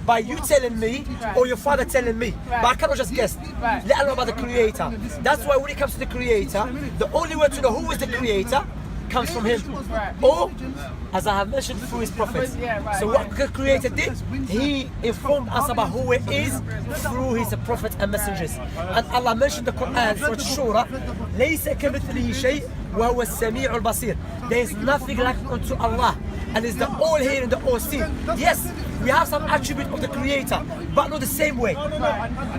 by you telling me or your father telling me. But I cannot just guess. Let alone about the creator. That's why when it comes to the creator, the only way to know who is the creator comes from him. Or, as I have mentioned, through his prophets. So what the creator did, he informed us about who he is through his prophets and messengers. And Allah mentioned the Quran, Surah Shura, لَيْسَ كَمِثْلِهِ شَيْءٍ وَهُوَ السَّمِيعُ الْبَصِيرُ. There is nothing like unto Allah, and is the all hearing, the all seeing. Yes, we have some attribute of the creator, but not the same way.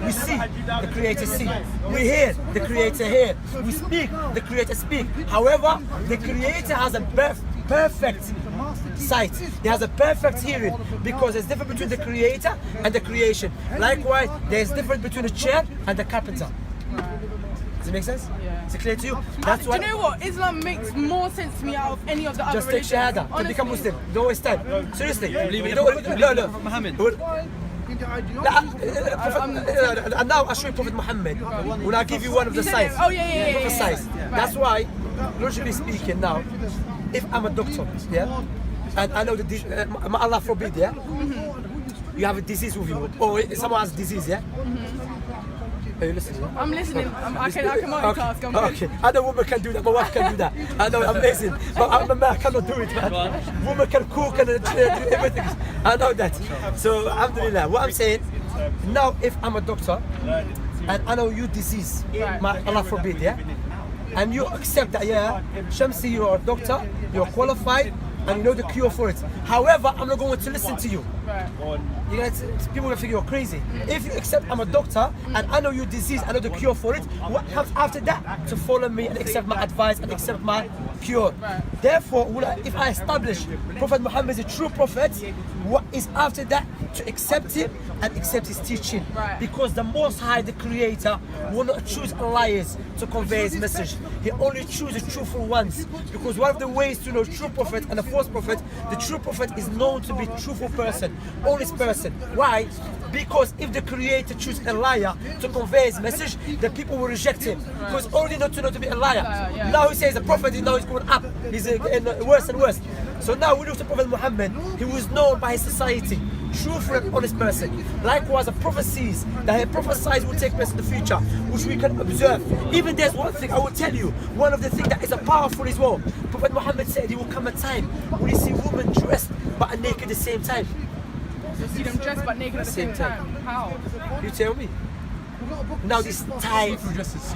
We see, the creator see. We hear, the creator hear. We speak, the creator speak. However, the creator has a perfect sight. He has a perfect hearing, because there's difference between the creator and the creation. Likewise, there's difference between a chair and the carpenter. Does it make sense? Yeah. Is it clear to you? That's why. Do you know what? Islam makes more sense to me out of any of the other religions. Just take Shahada to become Muslim. Don't waste time. Seriously. No. Muhammad. And now I'll show you Prophet Muhammad. When I give you one of the signs. Oh yeah. Size. That's why, logically speaking, now, if I'm a doctor, yeah, and I know that Allah forbid, yeah, you have a disease with you, or someone has a disease, yeah. Are you listening? I'm listening. I can multitask. Okay. I know women can do that. My wife can do that. I know, amazing. But I'm a man, I cannot do it, man. Women can cook and do everything. I know that. So, alhamdulillah. What I'm saying, now if I'm a doctor and I know you disease, Allah forbid, yeah, and you accept that, yeah, Shamsi, you're a doctor, you're qualified, and you know the cure for it. However, I'm not going to listen to you. You know, people will think you're crazy. If you accept I'm a doctor and I know your disease, I know the cure for it, what comes after that? To follow me and accept my advice and accept my cure. Therefore, if I establish Prophet Muhammad is a true prophet, what is after that? To accept him and accept his teaching. Because the Most High, the Creator, will not choose liars to convey his message. He only chooses truthful ones. Because one of the ways to know true prophet and a false prophet, the true prophet is known to be a truthful person, honest person. Why? Because if the Creator chooses a liar to convey his message, the people will reject him. Because already not to know to be a liar. Now he says the prophet, now he's going up. He's worse and worse. So now we look to Prophet Muhammad. He was known by his society, truthful and honest person. Likewise, the prophecies that he prophesies will take place in the future, which we can observe. Even there's one thing I will tell you, one of the things that is a powerful as well. Prophet Muhammad said he will come a time when you see women dressed but naked at the same time. You see them dressed but naked at the same time. How? You tell me. Now this tie.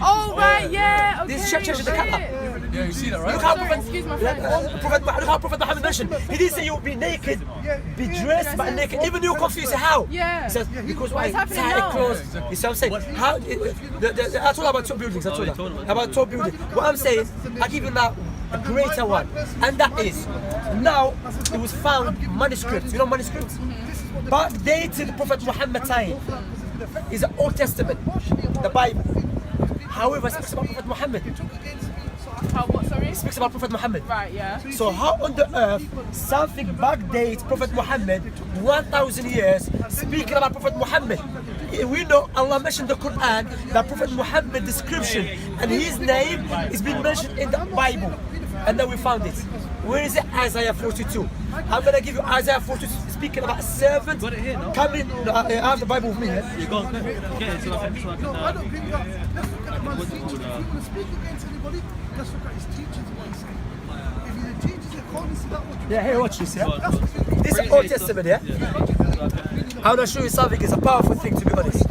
Oh right, yeah. Okay. This church the color. Yeah, you see that, right? Look how Sorry, excuse my friend. Prophet Muhammad mentioned. He didn't say you'll be naked, be dressed but naked. Even you're confused. How? Yeah. He says because why? What's happening Tie now? clothes. You see what I'm saying? How? I told you about top buildings. I told you about top buildings. What I'm saying, I give you now a greater one, and that is now it was found manuscripts. You know manuscripts? Backdated Prophet Muhammad time is the Old Testament, the Bible. However, it speaks about Prophet Muhammad. How what? Sorry. It speaks about Prophet Muhammad. Right. Yeah. So how on the earth something backdates Prophet Muhammad 1,000 years speaking about Prophet Muhammad? We know Allah mentioned in the Quran that Prophet Muhammad description and his name is being mentioned in the Bible, and then we found it. Where is it? Isaiah 42. I'm gonna give you Isaiah 42 speaking about a servant coming. I have the Bible with me. Yeah? You go get it so I can I don't think that. What's it called? If you want to speak against anybody, let's look at his teachings. What he's saying. If he teaches according to that, what Yeah, here, watch this. Yeah, this is Old Testament. Yeah, I want to show you something. It's a powerful thing, to be honest.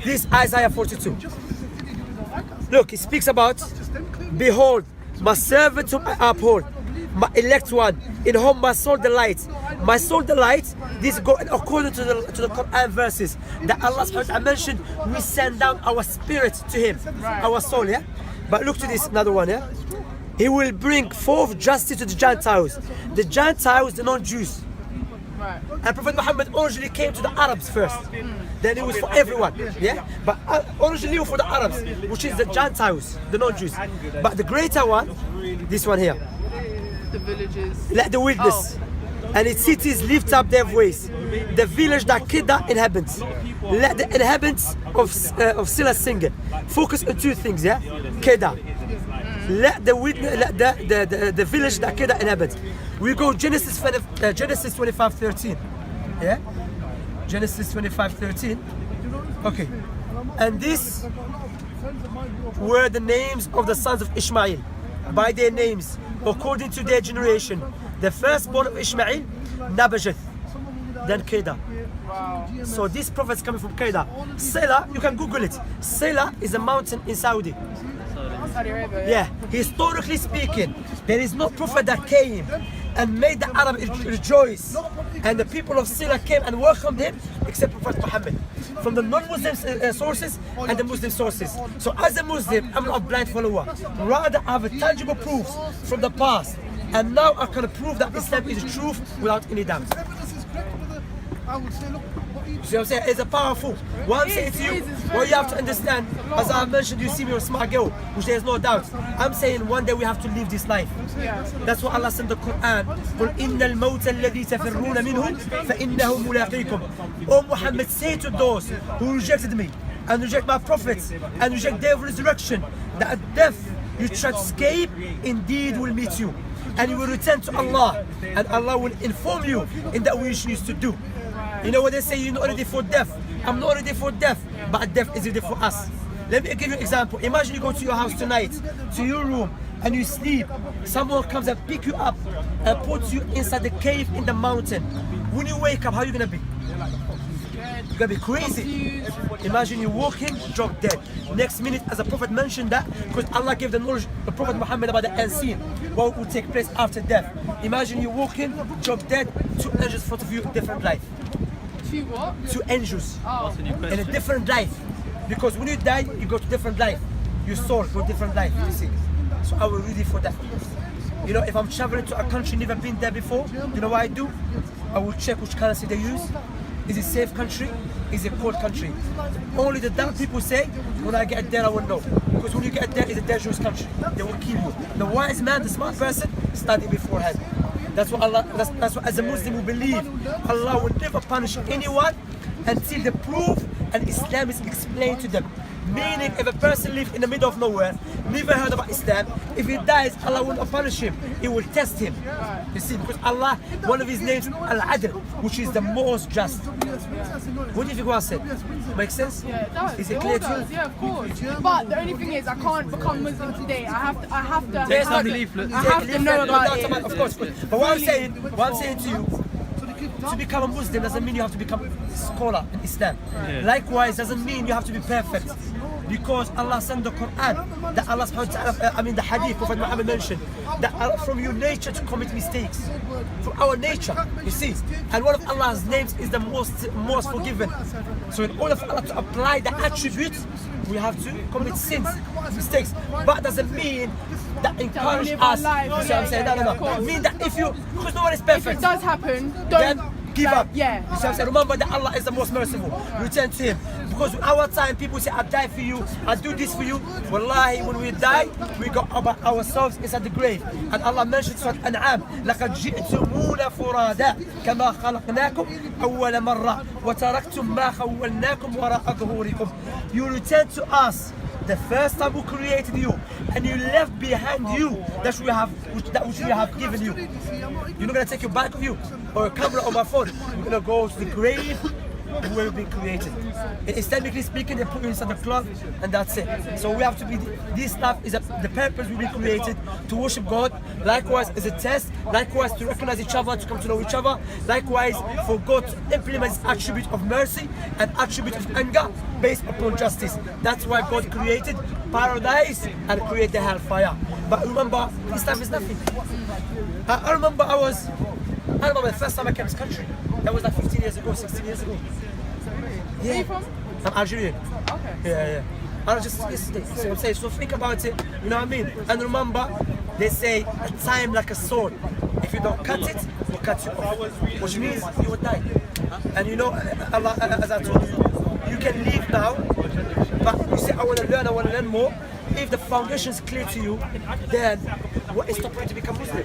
This Isaiah 42. Look, it speaks about, behold, my servant whom I uphold, my elect one, in whom my soul delights. My soul delights. This go according to the Quran verses that Allah subhanahu wa ta'ala mentioned. We send down our spirit to him, our soul. Yeah. But look to this another one. Yeah. He will bring forth justice to the Gentiles, the non-Jews. Right. And Prophet Muhammad originally came to the Arabs first. Then it was for everyone, yeah? But originally for the Arabs, which is the Gentiles, the non-Jews. But the greater one, this one here. The villages. Let the wilderness and its cities lift up their voice. The village that Kedah inhabits. Let the inhabitants of Silla sing it. Focus on two things, yeah? Kedah. Let the village that Kedah inhabits. We go Genesis 25:13, yeah? Genesis 25:13. Okay. And these were the names of the sons of Ishmael, by their names, according to their generation. The firstborn of Ishmael, Nabajeth, then Kedah. So this prophet is coming from Kedah. Sela, you can Google it. Sela is a mountain in Saudi. Saudi Arabia. Yeah, historically speaking, there is no prophet that came and made the Arab rejoice, and the people of Sila came and welcomed him, except Prophet Muhammad, from the non-Muslim sources and the Muslim sources. So as a Muslim, I'm not a blind follower. Rather, I have a tangible proofs from the past, and now I can prove that Islam is the truth without any doubt. Evidence is correct, brother. I would say, look, what he See what I'm saying? It's a powerful. What I'm saying to you, what you have to understand, as I mentioned, you see me, you're a smart girl, which there's no doubt. I'm saying one day we have to live this life. That's what Allah said in the Quran. قُلْ إِنَّ الْمَوْتَ الَّذِي تَفِرُّونَ مِنْهُ فَإِنَّهُ مُلَاقِيكُم. Oh Muhammad, say to those who rejected me and reject my prophets and reject their resurrection, that death you try to escape indeed will meet you. And you will return to Allah, and Allah will inform you in that which you used to do. You know what they say, you're not ready for death. I'm not ready for death, but death is ready for us. Let me give you an example. Imagine you go to your house tonight, to your room, and you sleep. Someone comes and pick you up and puts you inside the cave in the mountain. When you wake up, how are you gonna be? You're gonna be crazy. Imagine you walking, drop dead. Next minute, as the Prophet mentioned that, because Allah gave the knowledge the Prophet Muhammad about the unseen, what would take place after death. Imagine you walking, drop dead, 2 angels in front of you, different life. Two what? 2 angels Oh. in a different life. Because when you die, you go to different life. Your soul go different life, you see. So I will ready for that. You know, if I'm traveling to a country never been there before, you know what I do? I will check which currency they use. Is it safe country? Is it cold country? Only the dumb people say, when I get there I will know. Because when you get there, it's a dangerous country. They will kill you. The wise man, the smart person, study beforehand. That's what Allah, that's what as a Muslim we believe. Allah will never punish anyone until the proof and Islam is explained to them. Meaning, if a person lives in the middle of nowhere, never heard about Islam, if he dies, Allah will not punish him. He will test him. You see, because Allah, one of his names, Al-Adl, which is the most just. What do you think what I said? Makes sense? Yeah, it does. Is it It clear all to does, you? yeah, of course. But the only thing is, I can't become Muslim today. I have to. There's I have no to, leaflet. I have to know about it. Of course. But what I'm saying to you, to become a Muslim doesn't mean you have to become a scholar in Islam. Likewise, doesn't mean you have to be perfect. Because Allah sent the Quran, that Allah subhanahu wa ta'ala, the hadith Prophet Muhammad mentioned, that from your nature to commit mistakes. From our nature, you see. And one of Allah's names is the most forgiven. So in order for Allah to apply the attributes, we have to commit sins, mistakes. But doesn't mean that encourage live our us. lives. You see what I'm saying? Yeah, No. of course. It means that if you, because no one is If perfect. it does happen, Then don't give up. Yeah. You see what I'm saying? Remember that Allah is the most merciful. Return to Him. Because our time, people say, I die for you, I do this for you. Wallahi, when we die, we go about ourselves inside the grave. And Allah mentioned Surah An'am, لَقَدْ جِئْتُمُونَ فُرَادًا كَمَا خَلَقْنَاكُمْ أَوَّلَ مَرَّةٍ وَتَرَكْتُمْ مَا خَوَّلْنَاكُمْ وَرَاءَ ظُهُورِكُمْ. You return to us the first time we created you, and you left behind you that which we have given you. You're not gonna take your bike with you, or a camera or my phone. You're gonna go to the grave where we've been created. Islamically speaking, they put you inside the cloth, and that's it. So we have to be. This stuff is the purpose we've been created to worship God. Likewise, as a test. Likewise, to recognize each other, to come to know each other. Likewise, for God to implement His attribute of mercy and attribute of anger based upon justice. That's why God created paradise and created hellfire. But remember, this stuff is nothing. I remember the first time I came to this country. That was like 15 years ago, 16 years ago. Where are you from? I'm Algerian. Okay. Yeah. I was just yesterday. So I'm saying, so think about it. You know what I mean? And remember, they say a time like a sword. If you don't cut it, will cut you off. Which means you will die. And you know, Allah, as I told you, you can leave now, but you say, I want to learn more. If the foundation is clear to you, then what is stopping you to become Muslim?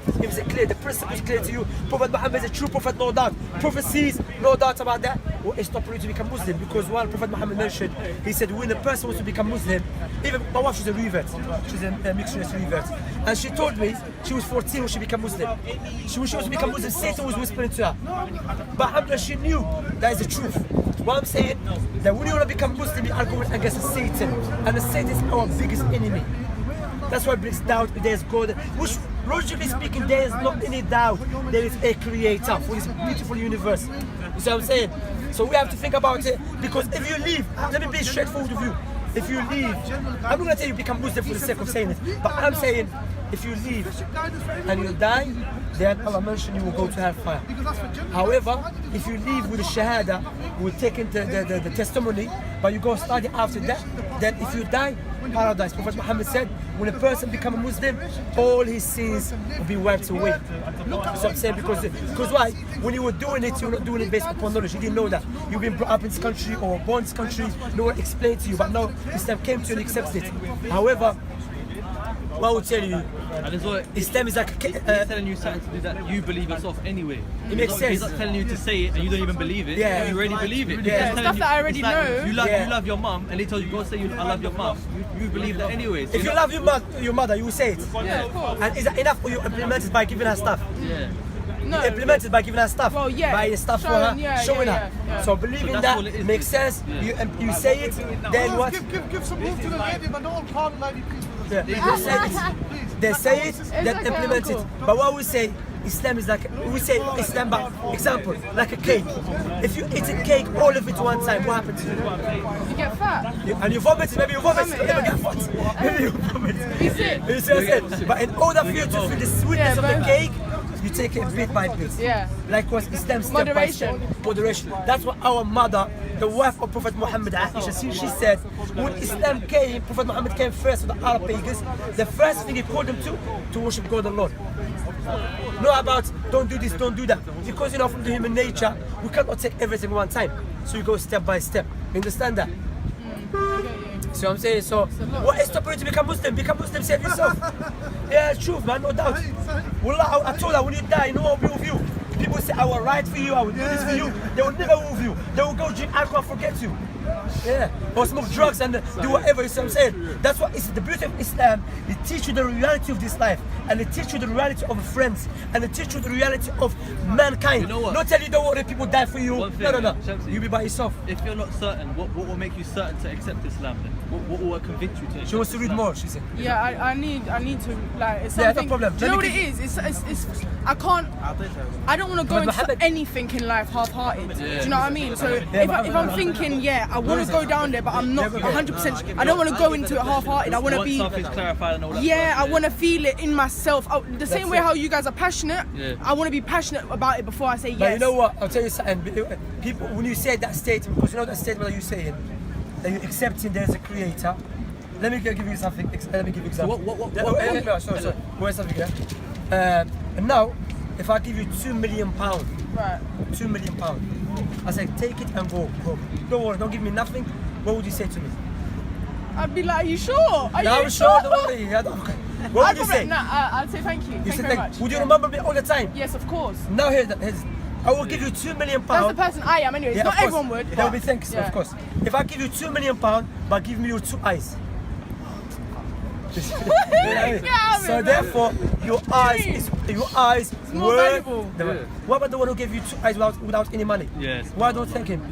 It was clear, the principle is clear to you. Prophet Muhammad is a true prophet, no doubt. Prophecies, no doubt about that. Well, it's not for you to become Muslim, because one Prophet Muhammad mentioned, he said, when a person wants to become Muslim, even my wife, she's a revert. She's a mixed race revert. And she told me she was 14 when she became Muslim. When she was to become Muslim, Satan was whispering to her. But alhamdulillah, she knew that is the truth. What I'm saying, that when you want to become Muslim, you are going against Satan. And the Satan is our biggest enemy. That's why it brings doubt, there is God. Which, logically speaking, there is not any doubt there is a creator for this beautiful universe. You see what I'm saying? So we have to think about it, because if you leave, let me be straightforward with you. If you leave, I'm not going to tell you become Muslim for the sake of saying it, but I'm saying, if you leave and you die, then Allah mentioned you will go to hellfire. However, if you leave with the shahada, with taking the testimony, but you go study after that, then if you die, paradise. Prophet Muhammad said, when a person becomes a Muslim, all his sins will be wiped away. Look what I'm saying, because why? When you were doing it, you were not doing it based upon knowledge. You didn't know that. You've been brought up in this country or born in this country, no one explained to you, but now Islam came to you and accepted it. However, what I would tell you, And as well, Islam is like he's telling you something to do that you believe yourself anyway. It makes sense. He's not telling you to say it and you don't even believe it. Yeah. You already believe it. Yeah. He's telling Stuff you- that I already it's like know. You love your mum, and they tell you go say I love your mum. You believe that anyway. So if you love your mother, you will say it. yeah. And is that enough for you implement it by giving her stuff? Yeah. No. Implement it by giving her stuff. Well, yeah. Buying stuff for Showing, her, yeah, showing yeah, her. yeah. So believing So that's that all it is. makes sense. Yeah. You say it, then what? Give some room to the lady, but don't call the lady, please. Yeah, they say it. They say it, then okay, implement it. cool. But what we say, Islam is like, we say Islam, but example, like a cake. If you eat a cake, all of it one time, what happens to you? You get fat. And you vomit, maybe you vomit, Vomit, you never yeah. get fat. Maybe you vomit. Be sick. You see what I'm saying? But in order for you to feel the sweetness Yeah, of the but- cake, you take it bit by bit. Yeah. Like what Islam step Moderation. by step. Moderation. That's what our mother, the wife of Prophet Muhammad, Aisha, she said, when Islam came, Prophet Muhammad came first with the Arab pagans, the first thing he called them to worship God alone. Not about don't do this, don't do that. Because from the human nature, we cannot take everything one time. So you go step by step. You understand that? See what I'm saying? So, what is stopping you to become Muslim? Become Muslim, save yourself. Yeah, truth, man, no doubt. Wallah, I told her, when you die, you know what will be with you. People say, I will write for you, I will do this for you. They will never move you. They will go drink alcohol, forget you. Yeah, or smoke drugs and do whatever, you see what I'm saying? That's what is the beauty of Islam. It teaches you the reality of this life, and it teaches you the reality of friends, and it teaches you the reality of mankind. You know what? Not tell you don't worry, people die for you. One thing, No. Shamsi, You be by yourself. If you're not certain, what will make you certain to accept Islam then? What will convince you to accept She wants to read Islam? more, she said. Yeah, I need to like. It's Yeah, no something. problem. Do you know Let what me it is? It's I can't. I don't want to go But into Muhammad- anything in life half-hearted. Do you know what I mean? So Yeah, if I'm thinking, yeah, I want to go down there, but I'm not 100%. I don't want to go into it half-hearted. I want to Once be. something's clarified and all that Yeah, stuff, I want to feel it in myself. The same way it. how you guys are passionate, Yeah. I want to be passionate about it before I say yes. But you know what? I'll tell you something. People, when you say that statement, because you know that statement that you're saying, that you're accepting there's a creator. Let me give you something. Let me give you example. Sorry. Where's something here? And now, if I give you £2 million, Right. £2 million, I say take it and go. Don't worry, don't give me nothing. What would you say to me? I'd be like, are you sure? Are No, you I'm sure. Don't worry. What would you say? I'd say thank you. You Thank you said very like, much. would you Yeah. remember me all the time? Yes, of course. Now here's I will give you £2 million. That's the person I am anyway. Yeah, Not of course. everyone would. There will be but- thanks, yeah. of course. If I give you £2 million, but give me your 2 eyes. Yeah, So man. therefore, your eyes more were. valuable. What about the one who gave you 2 eyes without any money? Yes. Why don't thank him?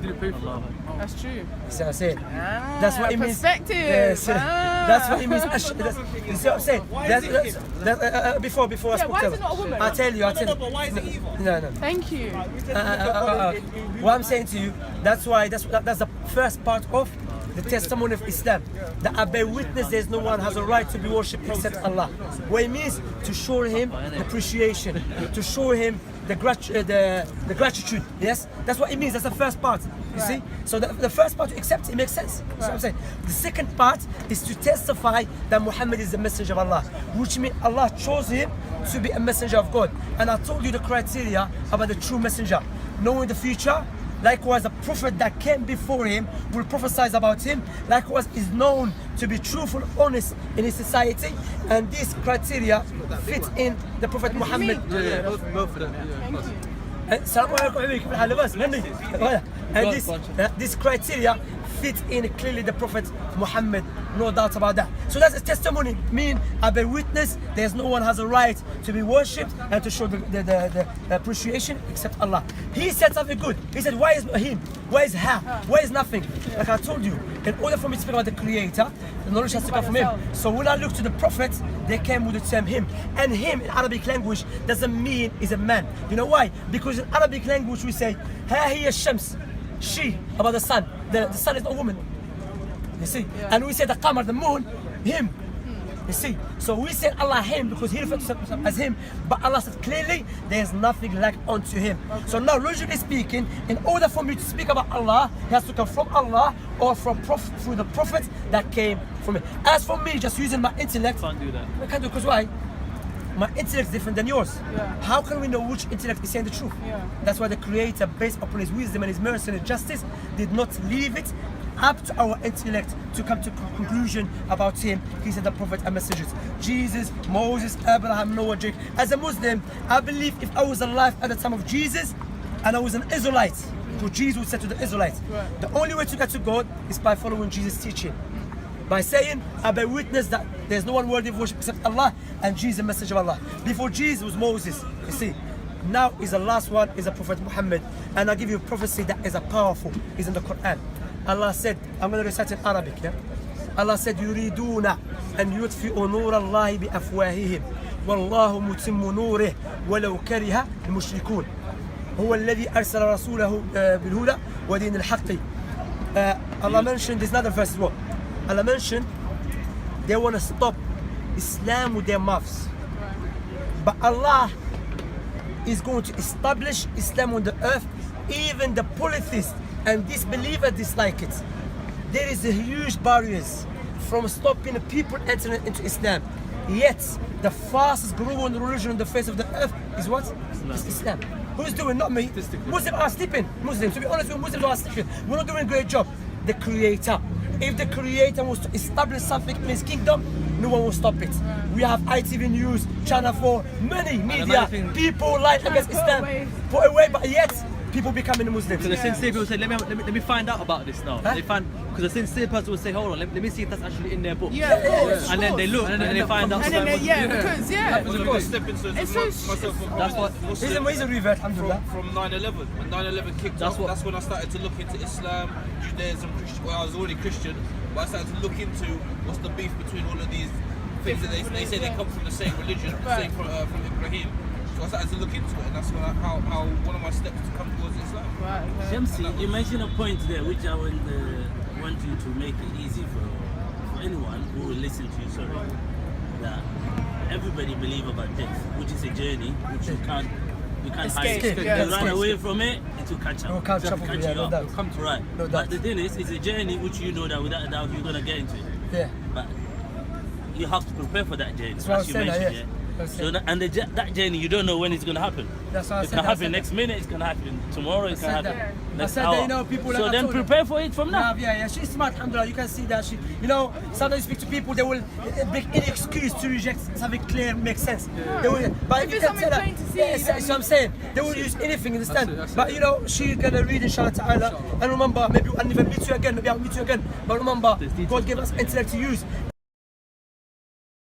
Allah. That's true. See what I'm saying? Ah, That's what it means. perspective. Yes, Ah. that's what it means. You see what I'm saying? Before I Yeah, spoke why to is it not a woman? I'll tell you. But why is it evil? No. Thank you. What I'm saying to you, that's the first part of the testimony of Islam. That I bear witness there's no one has a right to be worshipped except Allah. What it means to show him the appreciation, to show him the gratitude. Yes, that's what it means. That's the first part. You see, so the first part to accept it makes sense. That's what I'm saying. The second part is to testify that Muhammad is the messenger of Allah, which means Allah chose him to be a messenger of God. And I told you the criteria about the true messenger: knowing the future, Likewise, the prophet that came before him will prophesy about him. Likewise, is known to be truthful, honest in his society, and these criteria fit in the Prophet Muhammad. Both of them. السلام عليكم حبيبي كيف الحال لاباس مني and this criteria fit in clearly the Prophet Muhammad, no doubt about that. So that's a testimony, mean I bear witness there's no one has a right to be worshipped and to show the appreciation except Allah. He said something good. He said, why is him? Why is her? Why is nothing? Like I told you, in order for me to speak about the Creator, the knowledge has to come from him. So when I look to the prophets, they came with the term him. And him in Arabic language doesn't mean is a man. You know why? Because in Arabic language we say, ha hiya shams, she, about the sun. The sun is a woman. You see? And we say the qamar, the moon, him. You see? So we say Allah him because he refers to himself as him, but Allah said clearly there is nothing like unto him. So now logically speaking, in order for me to speak about Allah, it has to come from Allah or from through the prophet that came from him. As for me, just using my intellect, Can't do that. I can't do, because why? My intellect is different than yours. Yeah. How can we know which intellect is saying the truth? Yeah. That's why the Creator, based upon his wisdom and his mercy and his justice, did not leave it up to our intellect to come to conclusion about him. He said the prophet and messengers. Jesus, Moses, Abraham, Noah, Jacob. As a Muslim, I believe if I was alive at the time of Jesus and I was an Israelite, so Jesus would say to the Israelites, Right. the only way to get to God is by following Jesus' teaching. By saying, I bear witness that there's no one worthy of worship except Allah and Jesus, the message of Allah. Before Jesus was Moses, you see. Now is the last one, is the Prophet Muhammad. And I'll give you a prophecy that is a powerful, is in the Quran. Allah said, I'm going to recite in Arabic, yeah? Allah said, يريدون أن يطفئوا نور الله بأفواههم والله متم نوره ولو كره المشركون هو الذي أرسل رسوله بالهدى ودين الحق. Allah mentioned, there's another verse as well. Allah mentioned they want to stop Islam with their mouths. But Allah is going to establish Islam on the earth. Even the polytheists and disbelievers dislike it. There is a huge barriers from stopping people entering into Islam. Yet the fastest growing religion on the face of the earth is what? It's Islam. Who's doing? Not me. Muslims are sleeping. Muslims. To be honest, Muslims are sleeping. We're not doing a great job. The Creator. If the Creator was to establish something in his kingdom, no one will stop it. We have ITV News, Channel 4, many media, people like against Islam, put away, but yet people becoming Muslims. So the sincere people say, let me find out about this now. Huh? They find, because the sincere person will say, hold on, let me see if that's actually in their book. Yeah, of course. And then they look and then they find out. And then they, because it's so That's what. He's a revert, alhamdulillah. From 9/11, when 9/11 kicked off, that's when I started to look into Islam, Judaism, Christian. Well, I was already Christian, but I started to look into what's the beef between all of these things that they say they come from the same religion, the same from Ibrahim. So I started to look into it, and that's when how one of my steps to come towards Islam. Shamsi, you mentioned a point there which I want you to make it easy for anyone who will listen to you, sorry, that everybody believe about death, which is a journey which you can't hide. Escape, yeah. You run away from it will catch up. It will catch up with you, yeah, you no up. doubt. Come to right. No doubt. But the thing is, it's a journey which you know that without a doubt you're gonna get into it. Yeah. But you have to prepare for that journey. That's what I was as you saying, mentioned, yeah. yeah. That's So it. that journey, you don't know when it's gonna happen. That's what I It said, can I happen said next minute. It can happen tomorrow. It can said happen that. next I said hour. that, you know, people so like I then told you. prepare for it from now. Yeah, she's smart, alhamdulillah. You can see that she, you know, sometimes you speak to people, they will make any excuse to reject something clear, makes sense. They will, but If you it's can say something that, plain to see, yeah, then- that's what I'm saying. They will use anything, understand? But you know, she's gonna read inshallah ta'ala. And remember, maybe I'll never meet you again, maybe I'll meet you again. But remember, God gave us intellect to use.